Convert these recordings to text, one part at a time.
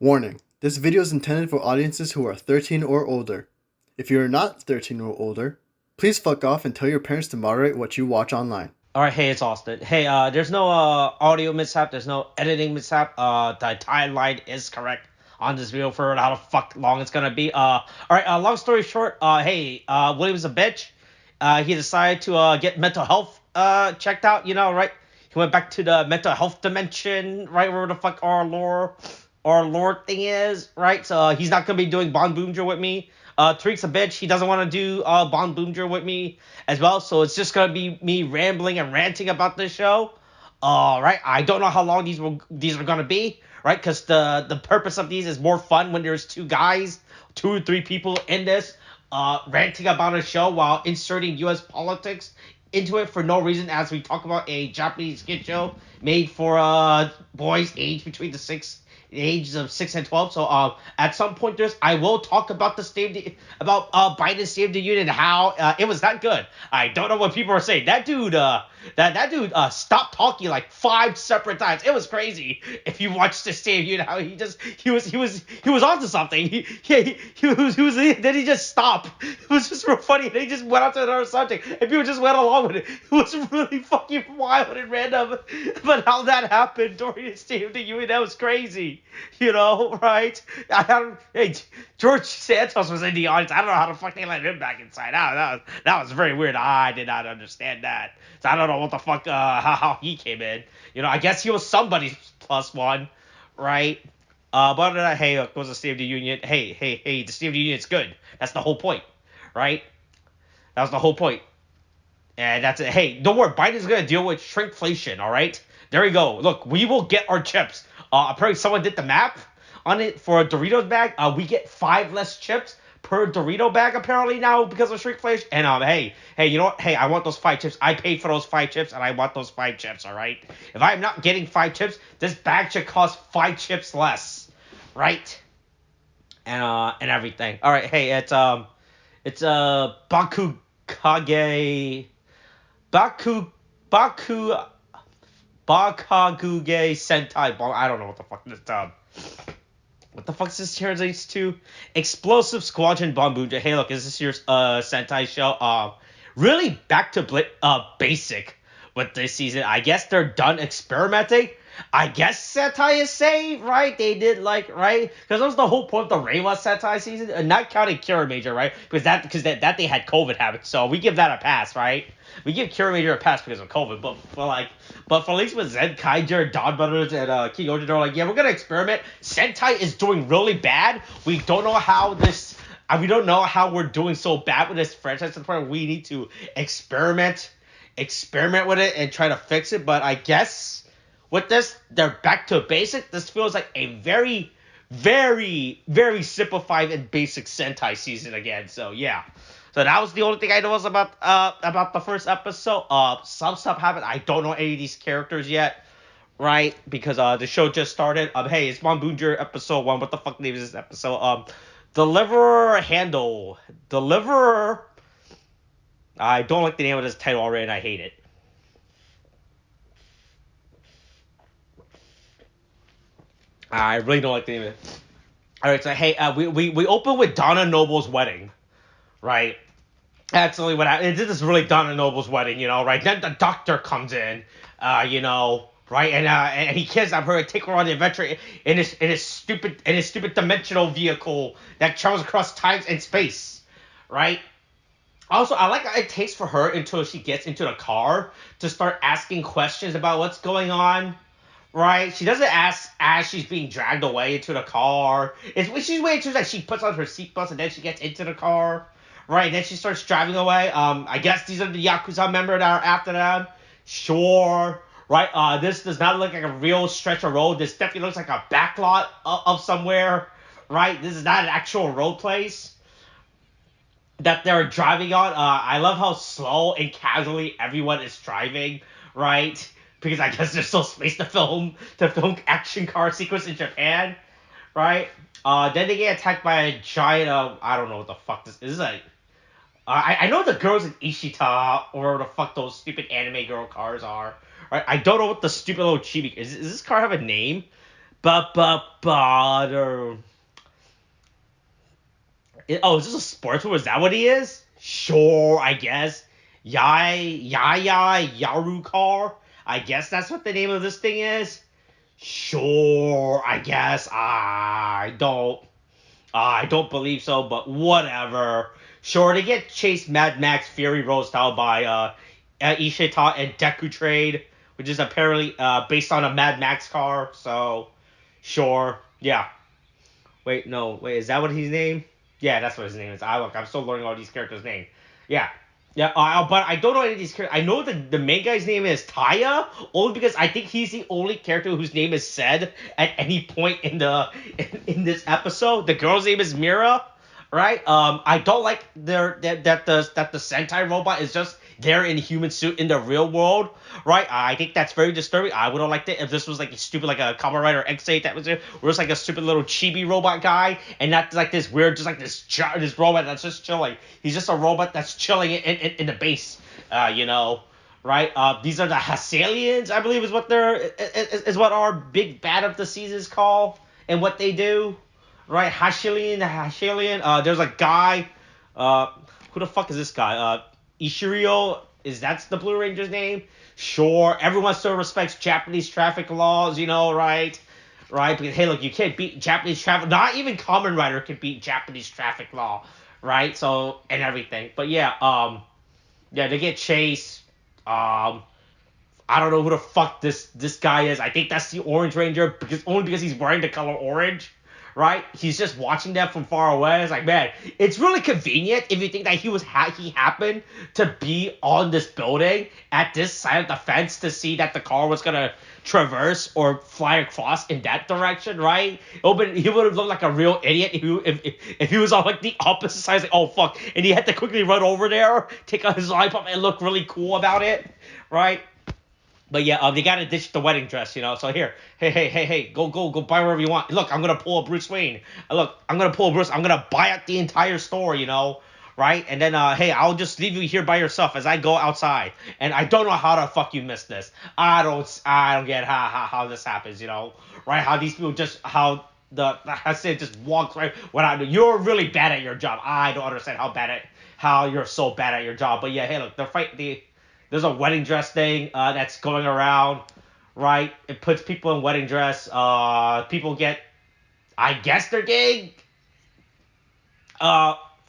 Warning: this video is intended for audiences who are 13 or older. If you are not 13 or older, please fuck off and tell your parents to moderate what you watch online. Alright, hey, it's Austin. Hey, there's no audio mishap, there's no editing mishap. The timeline is correct on this video for how the fuck long it's gonna be. Alright, long story short, William's a bitch. He decided to get mental health checked out, right? He went back to the mental health dimension, right, where the fuck our lore thing is, right? So he's not gonna be doing Boonboomger with me. Tariq's a bitch. He doesn't want to do Boonboomger with me as well. So it's just gonna be me rambling and ranting about this show. Right. I don't know how long these are gonna be, right? Because the purpose of these is more fun when there's two guys, two or three people in this, ranting about a show while inserting U.S. politics into it for no reason, as we talk about a Japanese kid show made for boys aged between the ages of 6 and 12. So at some point I will talk about about Biden's State of the Union and how it was that good. I don't know what people are saying. That dude that dude stopped talking like 5 separate times. It was crazy. If you watched the State of the Union, how he was onto something. Then he just stopped. It was just real funny. They just went on to another subject and people just went along with it. It was really fucking wild and random. But how that happened during the State of the Union, that was crazy. Right? Hey, George Santos was in the audience. I don't know how the fuck they let him back inside. That was very weird. I did not understand that. So I don't know what the fuck, how he came in. I guess he was somebody's plus one, right? But other than that, hey, it was the State of the Union. Hey, the State of the Union is good. That's the whole point, right? That was the whole point. And that's it. Hey, don't worry. Biden's going to deal with shrinkflation, all right? There we go. Look, we will get our chips. Apparently someone did the math on it for a Doritos bag. We get 5 less chips per Dorito bag apparently now because of shrinkflation. And hey, you know what? Hey, I want those 5 chips. I paid for those 5 chips, and I want those 5 chips, all right? If I'm not getting 5 chips, this bag should cost 5 chips less, right? And everything. All right, hey, it's Bakuage Baku Bakuage Sentai Boonboomger. I don't know what the fuck this what the fuck is this translates to? Explosive Squadron Boonboomger. Hey, look, is this your Sentai show? Really back to basic with this season. I guess they're done experimenting. I guess Sentai is safe, right? They did right? Because that was the whole point of the Reiwa Sentai season, and not counting Kira Major, right? Because that they had COVID habits, so we give that a pass, right? We give Kira Major a pass because of COVID, but for at least with Zen Kaiser, Dawn Brothers, and King Oja, they're like, yeah, we're gonna experiment. Sentai is doing really bad. We don't know how this. We don't know how we're doing so bad with this franchise to the point where we need to experiment with it and try to fix it. But I guess with this, they're back to basic. This feels like a very, very, very simplified and basic Sentai season again. So yeah. So that was the only thing I noticed about the first episode. Some stuff happened. I don't know any of these characters yet, right? Because the show just started. Hey, it's Boonboomger episode 1. What the fuck name is this episode? Deliverer Handle. Deliverer. I don't like the name of this title already, and I hate it. I really don't like the name of it. Alright, so hey, we open with Donna Noble's wedding, right? That's only what this is really Donna Noble's wedding, right? Then the doctor comes in, right? And he kidnaps her and take her on the adventure in his stupid dimensional vehicle that travels across time and space, right? Also, I like how it takes for her until she gets into the car to start asking questions about what's going on. Right? She doesn't ask as she's being dragged away into the car. She's waiting until she puts on her seatbelt and then she gets into the car. Right? And then she starts driving away. I guess these are the Yakuza members that are after them. Sure. Right? This does not look like a real stretch of road. This definitely looks like a backlot of somewhere. Right? This is not an actual road place that they're driving on. I love how slow and casually everyone is driving. Right? Because I guess there's still space to film action car sequence in Japan, right? Then they get attacked by a giant. I don't know what the fuck this is. Like, I know the girls in Ishita or whatever the fuck those stupid anime girl cars are. Right? I don't know what the stupid little chibi is. Does this car have a name? Butter. Oh, is this a sportsman? Is that what he is? Sure, I guess. Yarukar. I guess that's what the name of this thing is. Sure, I guess. I don't believe so, but whatever. Sure, they get chased Mad Max Fury Road style by Ishita and Deku Trade, which is apparently based on a Mad Max car. So, sure, yeah. Wait, no, wait, is that what his name? Yeah, that's what his name is. I'm still learning all these characters' name. Yeah. Yeah, but I don't know any of these characters. I know the main guy's name is Taya, only because I think he's the only character whose name is said at any point in this episode. The girl's name is Mira, right? I don't like that the Sentai robot is just there in human suit in the real world, right? I think that's very disturbing. I would have liked it if this was like a stupid like a Kamen Rider X8 that was there, where it's like a stupid little chibi robot guy, and not like this weird just like this robot that's just chilling. He's just a robot that's chilling in the base, right? These are the Hasalians, I believe, is what our big bad of the season is called, and what they do. Right, Hashilian. There's a guy. Uh, who the fuck is this guy? Ishirio. That's the Blue Ranger's name? Sure. Everyone still respects Japanese traffic laws, right? Right. Because hey, look, you can't beat Japanese traffic. Not even Kamen Rider can beat Japanese traffic law, right? So and everything. But yeah, yeah, they get chased. I don't know who the fuck this guy is. I think that's the Orange Ranger because he's wearing the color orange, right? He's just watching them from far away. It's like, man, it's really convenient if you think that he happened to be on this building at this side of the fence to see that the car was gonna traverse or fly across in that direction, right? He would have looked like a real idiot if he was on like the opposite side. Like, oh fuck, and he had to quickly run over there, take out his lollipop, and look really cool about it, right? But yeah, they gotta ditch the wedding dress. So here, hey, go buy wherever you want. Look, I'm gonna pull a Bruce Wayne. Look, I'm gonna pull a Bruce. I'm gonna buy out the entire store. Right? And then, hey, I'll just leave you here by yourself as I go outside. And I don't know how the fuck you missed this. I don't get how this happens. Right? How these people I said just walk right without. You're really bad at your job. I don't understand how you're so bad at your job. But yeah, hey, look, there's a wedding dress thing that's going around, right? It puts people in wedding dress. People get, I guess they're getting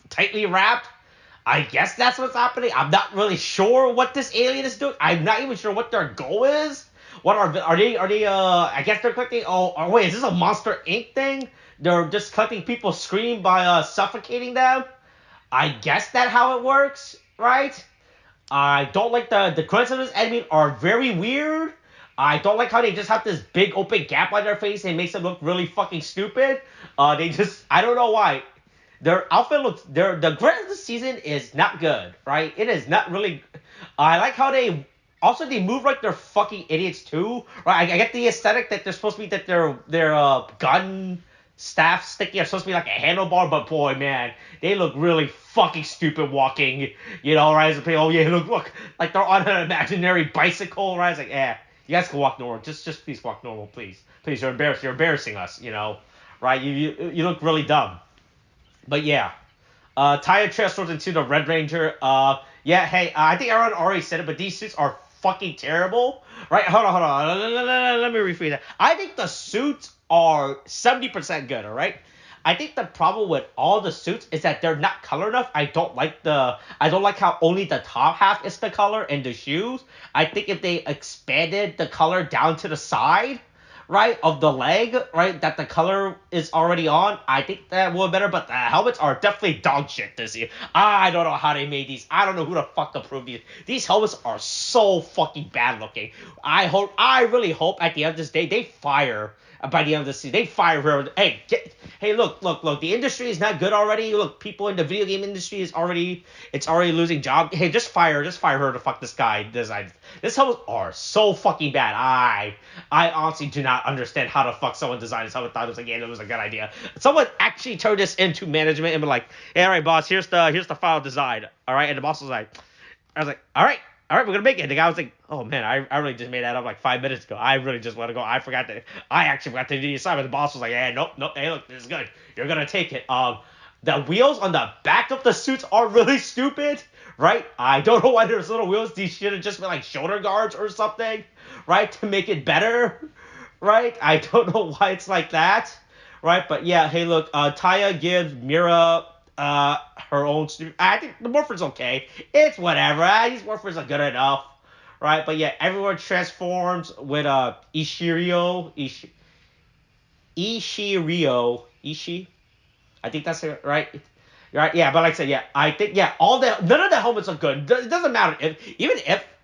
tightly wrapped. I guess that's what's happening. I'm not really sure what this alien is doing. I'm not even sure what their goal is. What are they? I guess they're collecting. Oh wait, is this a Monster Inc. thing? They're just collecting people's scream by suffocating them. I guess that's how it works, right? I don't like the credits of this anime are very weird. I don't like how they just have this big open gap on their face and it makes them look really fucking stupid. I don't know why. Their outfit looks, the credits of the season is not good, right? It is not really. I like how they move like they're fucking idiots too, right? I get the aesthetic that they're supposed to be that their gun staff sticky are supposed to be like a handlebar, but boy, man, they look really fucking stupid walking, right? Oh yeah, look, like they're on an imaginary bicycle, right? It's like, you guys can walk normal. Just please walk normal, please. Please, you're embarrassing us, right? You look really dumb. But yeah, Taya transfers into the Red Ranger. Yeah, hey, I think everyone already said it, but these suits are fucking terrible. Right? Hold on. Let me rephrase that. I think the suits are 70% good, alright? I think the problem with all the suits is that they're not color enough. I don't like how only the top half is the color and the shoes. I think if they expanded the color down to the side, right, of the leg, right, that the color is already on, I think that would be better, but the helmets are definitely dog shit this year. I don't know how they made these. I don't know who the fuck approved these. These helmets are so fucking bad looking. I really hope at the end of this day, they fire, by the end of the season, they fire her. Hey, look, the industry is not good already. Look, people in the video game industry it's already losing job. Hey, just fire her to fuck this guy design. This helmets are so fucking bad. I honestly do not understand how the fuck someone designed this helmet. Thought it was a good idea. Someone actually turned this into management and be like, hey, all right, boss, here's the final design. All right, and the boss was like, I was like, all right, all right, we're gonna make it. And the guy was like, oh man, I really just made that up like 5 minutes ago. I really just let it go. I actually forgot to do the assignment. The boss was like, hey, nope, nope. Hey, look, this is good. You're gonna take it. The wheels on the back of the suits are really stupid, right? I don't know why there's little wheels. These should have just been like shoulder guards or something, right, to make it better, right? I don't know why it's like that, right? But yeah, hey, look, Taya gives Mira her own. I think the Morphers okay. It's whatever. These Morphers are good enough, right? But yeah, everyone transforms with Ishi. I think that's it, right? Right? Yeah, but like I said, yeah, I think yeah, all the none of the helmets are good. It doesn't matter if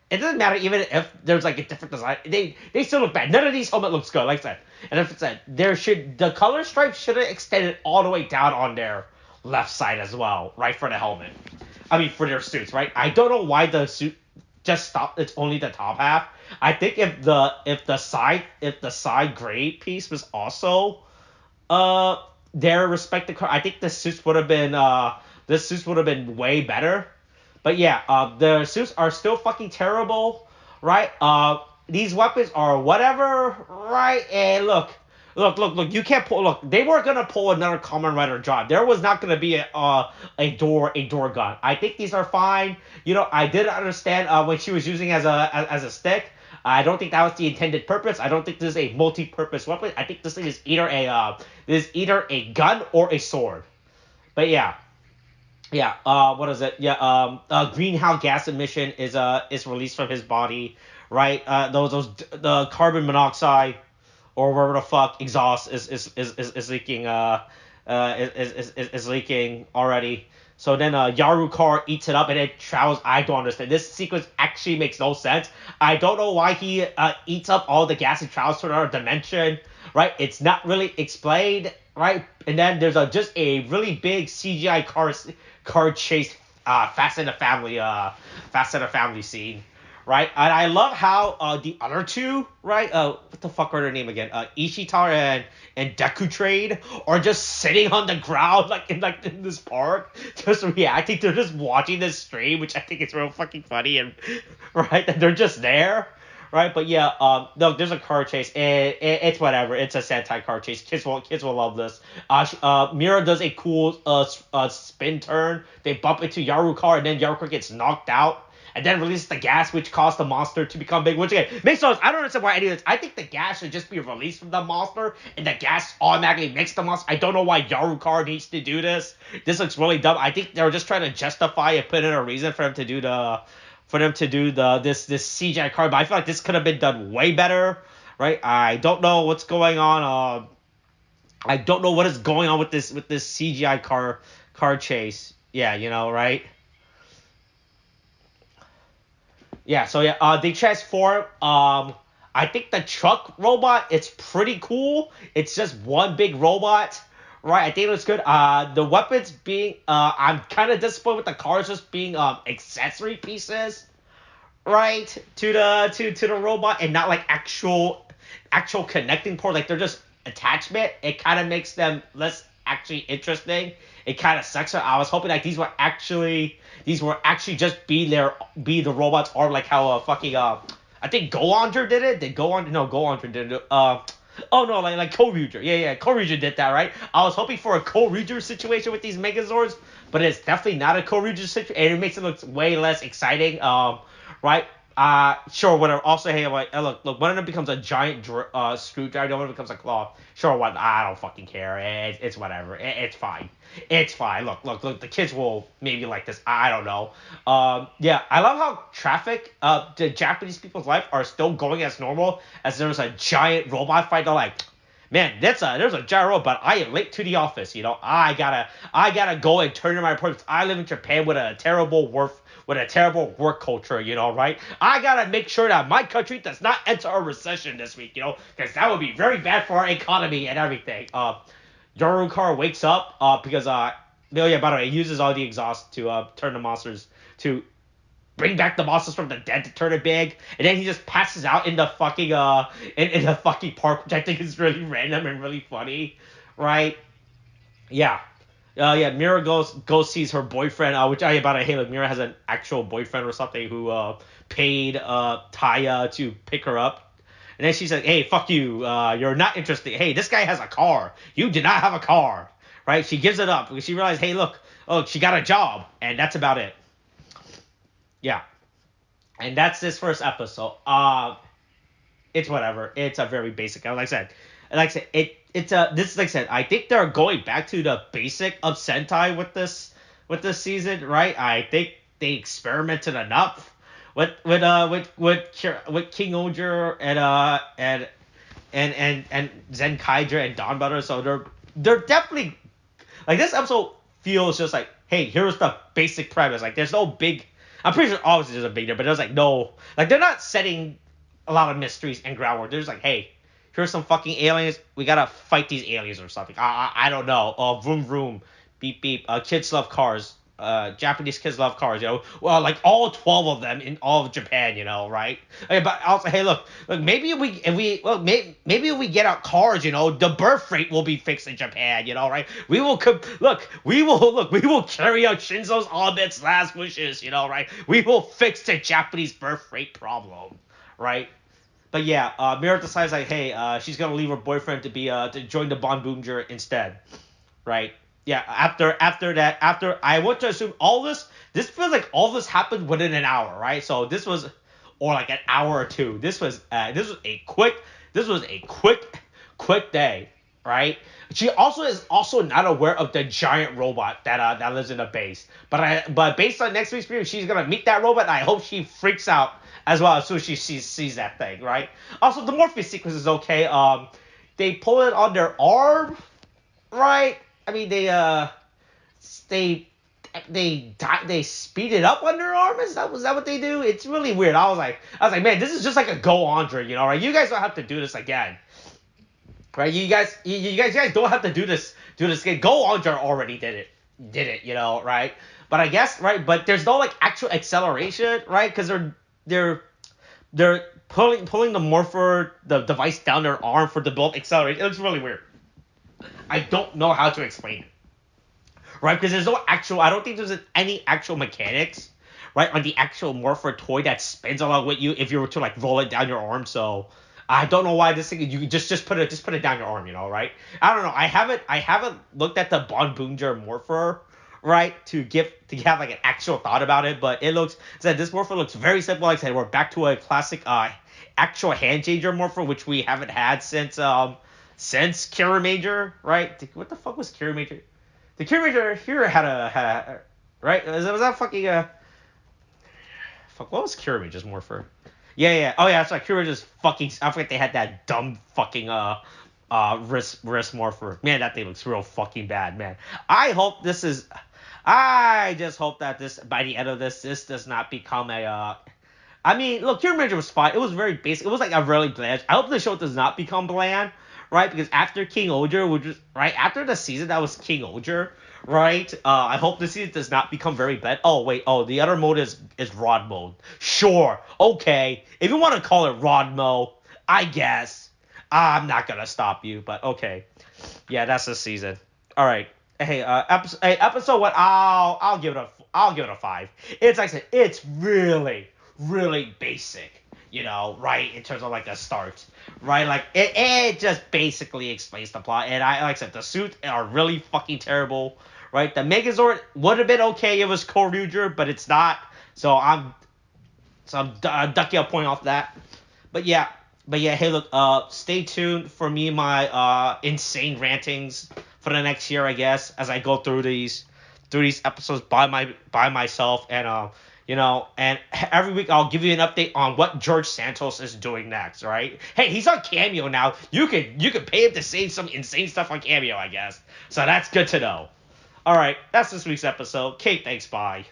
it doesn't matter even if there's like a different design. They still look bad. None of these helmet looks good, like I said. And if it's said the color stripe should have extended all the way down on their left side as well, right, for the helmet. I mean for their suits, right? I don't know why the suit just stopped. It's only the top half. I think if the side gray piece was also uh their respective car. I think the suits would have been way better. But yeah, the suits are still fucking terrible, right? These weapons are whatever, right? And look. You can't pull. Look, they weren't gonna pull another Kamen Rider job. There was not gonna be a door gun. I think these are fine. I did understand when she was using as a stick. I don't think that was the intended purpose. I don't think this is a multi-purpose weapon. I think this thing is either a gun or a sword. But yeah, yeah. What is it? Yeah. Greenhouse gas emission is released from his body, right? Those the carbon monoxide or whatever the fuck exhaust is leaking. Is leaking already. So then Yarukar eats it up and it travels. I don't understand. This sequence actually makes no sense. I don't know why he eats up all the gas and travels to another dimension. Right? It's not really explained. Right? And then there's just a really big CGI car chase. Fast and the Family scene, right? And I love how the other two, right? What the fuck are their name again? Ishitara and Deku Trade are just sitting on the ground like in this park, just reacting. They're just watching this stream, which I think is real fucking funny and right. And they're just there. Right, but yeah, no, there's a car chase. It's whatever. It's a Sentai car chase. Kids will love this. Mira does a cool spin turn. They bump into Yarukar, and then Yarukar gets knocked out and then releases the gas, which caused the monster to become big. Which again makes no sense. I don't understand why any of this. I think the gas should just be released from the monster, and the gas automatically makes the monster. I don't know why Yarukar needs to do this. This looks really dumb. I think they were just trying to justify and put in a reason for them to do this CGI card, but I feel like this could have been done way better, right? I don't know what's going on. I don't know what is going on with this CGI car chase. Yeah, right? Yeah, so yeah, they transform. I think the truck robot it's pretty cool. It's just one big robot, right? I think it looks good. The weapons being, I'm kind of disappointed with the cars just being accessory pieces, right? To the robot and not like actual connecting port. Like they're just attachment. It kind of makes them less actually interesting. It kind of sucks. I was hoping like these were actually just be the robots or like how fucking I think Go Andra did it. Did Go Andra? No, Go Andra did it. Oh no, like Co-Ruger. Yeah, Co-Ruger did that, right? I was hoping for a Co-Ruger situation with these Megazords, but it's definitely not a Co-Ruger situation, and it makes it look way less exciting. Right? Sure, whatever. Also, hey, like, look, one of them becomes a giant screwdriver, the other one becomes a claw. Sure, what? I don't fucking care. It's whatever. It's fine. It's fine. Look. The kids will maybe like this. I don't know. Yeah, I love how the Japanese people's life are still going as normal as there's a giant robot fight. They're like, man, there's a giant robot. I am late to the office. I gotta go and turn in my reports. I live in Japan with a terrible work culture, right? I gotta make sure that my country does not enter a recession this week, because that would be very bad for our economy and everything. Yorukar wakes up because no, yeah, by the way, he uses all the exhaust to turn the monsters to bring back the monsters from the dead to turn it big, and then he just passes out in the fucking in the fucking park, which I think is really random and really funny, right? Yeah. Yeah, Mira goes sees her boyfriend, which I about hey, look, Mira has an actual boyfriend or something who paid Taya to pick her up, and then she's like, hey, fuck you, you're not interested. Hey, this guy has a car, you did not have a car, right? She gives it up because she realized, hey, look, oh, she got a job, and that's about it. Yeah, and that's this first episode. It's whatever. It's a very basic. Like I said, it's a this like I said. I think they're going back to the basic of Sentai with this season, right? I think they experimented enough with King Oger and Zen Kaija and Dawn Butter. So they're definitely like this episode feels just like, hey, here's the basic premise. Like there's no big. I'm pretty sure obviously there's a big there, but there's like no like they're not setting a lot of mysteries and groundwork. They're just like, hey, here's some fucking aliens. We gotta fight these aliens or something. I don't know. Vroom vroom, beep beep. Kids love cars. Japanese kids love cars. You know, well, like all 12 of them in all of Japan. You know, right? But also, hey, look, maybe maybe if we get out cars, you know, the birth rate will be fixed in Japan. You know, right? We will carry out Shinzo Abe's last wishes. You know, right? We will fix the Japanese birth rate problem, right? But yeah, Mira decides like, hey, she's gonna leave her boyfriend to be to join the Boonboomger instead, right? Yeah. After I want to assume all this feels like all this happened within an hour, right? So this was, or like an hour or two. This was a quick day, right? She also is also not aware of the giant robot that lives in the base. But based on next week's review, she's gonna meet that robot. And I hope she freaks out as well as soon as she sees that thing, right? Also, the Morpheus sequence is okay. They pull it on their arm, right? I mean, they they speed it up on their arm. Was that what they do? It's really weird. I was like, man, this is just like a Go Andre, you know, right? You guys don't have to do this again, right? You guys don't have to do this again. Go Andre already did it, you know, right? But I guess right, but there's no like actual acceleration, right? Because they're they're pulling the morpher the device down their arm for the build acceleration. It looks really weird. I don't know how to explain it, right? Because there's no actual. I don't think there's any actual mechanics, right, on the actual morpher toy that spins along with you if you were to like roll it down your arm. So I don't know why this thing. You just put it down your arm, you know, right? I don't know. I haven't looked at the Boonboomger morpher, right, to have like an actual thought about it, but it looks said this morpher looks very simple. Like I said, we're back to a classic actual hand changer morpher, which we haven't had since Kira Major, right? What the fuck was Kira Major? The Kira Major here had a right? Was that fucking fuck? What was Kira Major's morpher? Yeah. Oh yeah, that's right. Kira Major's fucking. I forget they had that dumb fucking wrist morpher. Man, that thing looks real fucking bad, man. I hope this is. I just hope that this by the end of this does not become a. I mean, look, Kira Major was fine. It was very basic. It was like a really bland. I hope the show does not become bland, right? Because after King Oger, which was right after the season that was King Oger, right? I hope this season does not become very bad. Oh wait, the other mode is Rod mode. Sure, okay. If you want to call it Rod mode, I guess. I'm not gonna stop you, but okay. Yeah, that's the season. All right. Hey, episode one. I'll give it a 5. It's like I said, it's really basic, you know, right, in terms of like the start, right? Like it just basically explains the plot. And I like I said, the suits are really fucking terrible, right? The Megazord would have been okay if it was Koryuger, but it's not. So I'm ducking a point off that. But yeah, hey, look, stay tuned for me my insane rantings for the next year, I guess, as I go through these episodes by myself, and you know, and every week I'll give you an update on what George Santos is doing next, right? Hey, he's on Cameo now. You could pay him to say some insane stuff on Cameo, I guess. So that's good to know. All right, that's this week's episode. Kate, thanks, bye.